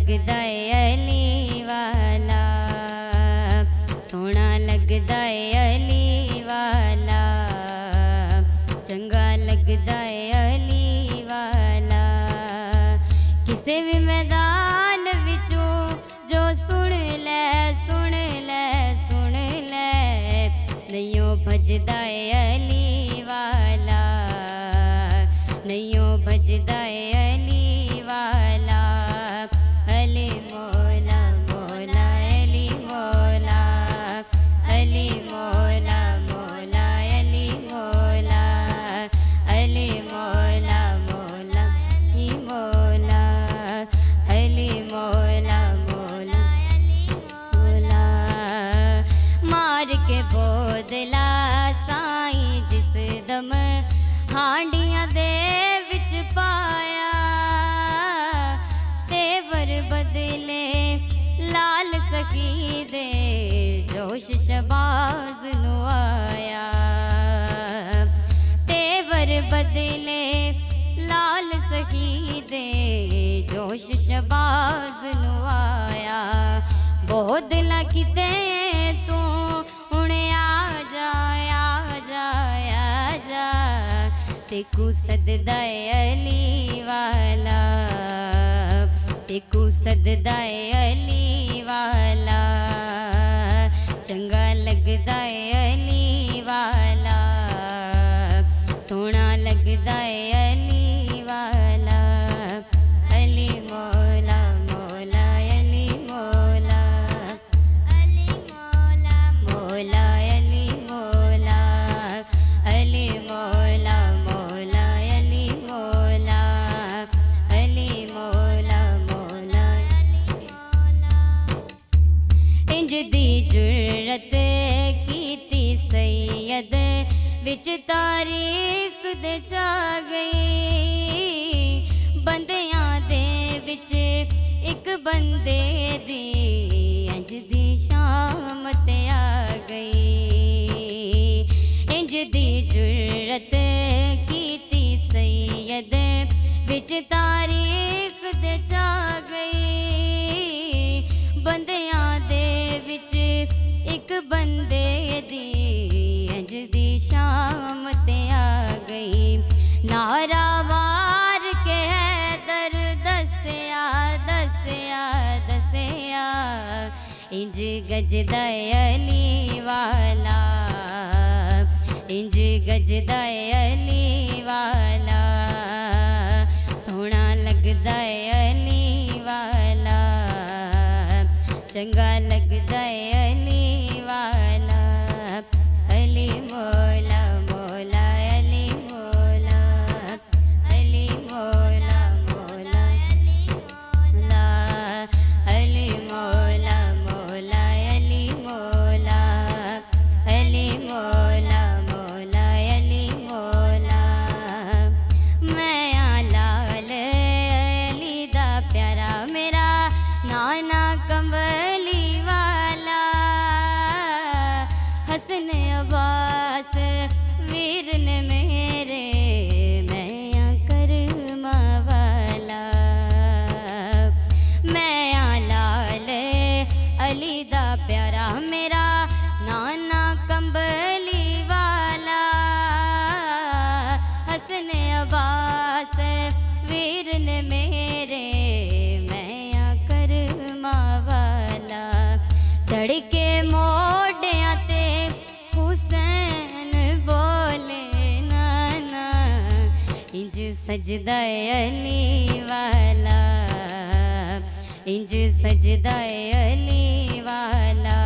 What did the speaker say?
लगदा है अली वाला, सोहना लगदा है अली वाला, चंगा लगदा है अली वाला। किसे भी मैदान विचों जो सुन ले सुन ले सुन ले, नैयों भजदा है अली वाला, नैयों भजदा है अली वाला। अली मौला मौला अली मौला, अली मौला मौला अली मौला, अली मौला मौला अली मौला, अली मौला मौला अली मौला। मार के बोदला साईं जिस दम हांडियां दे विच पाया, तेवर बदले लाल सखी दे जोश शबाज नु आया, तेवर बदले लाल सखी दे जोश शबाज नु आया। बोदला किते तू हुणे आ जा आ जा आ जा, तेकू सददा है अली वाला, तेकू सददा है अली वाला, चंगा लगदा है अली वाला, सोहना लगदा है अली वाला। अली मौला मौला अली मौला, अली मौला मौला अली मौला, अली मौला मौला अली मौला, अली मौला मौला अली मौला। इंज दी जुर्रत कीती सैयद विच तारीख दे चा गई, बंदियां दे विच एक बंदे दी इंज दी शामत आ गई। इंज दी जुर्रत कीती सैयद विच तारीख दे चा गई, बंदियां दे विच एक बंदे दी इंज दी शामत आ गई। नारा वार के हैदर दसया दसया दसया, इंज गजदा है अली वाला, इंज गजदा है अली वाला, सोहना लगदा है अली वाला, चंगा लगदा है अली वाला। अली मौला मौला अली मौला, अली मौला मौला अली मौला, अली मौला मौला अली मौला, अली मौला मौला अली मौला। मैं लाल अली दा प्यारा मेरा नाना कंबली वाला, हसन अब्बास वीर ने मेरे मैं करमा वाला। मैं लाल अली दा प्यारा मेरा नाना कंबली वाला, हसन अब्बास वीर ने मेरे मैं करमा वाला। चढ़ के मोढ़ियां ते हुसैन बोले नाना, इंज सजदा है अली वाला, इंज सजदा है अली वाला,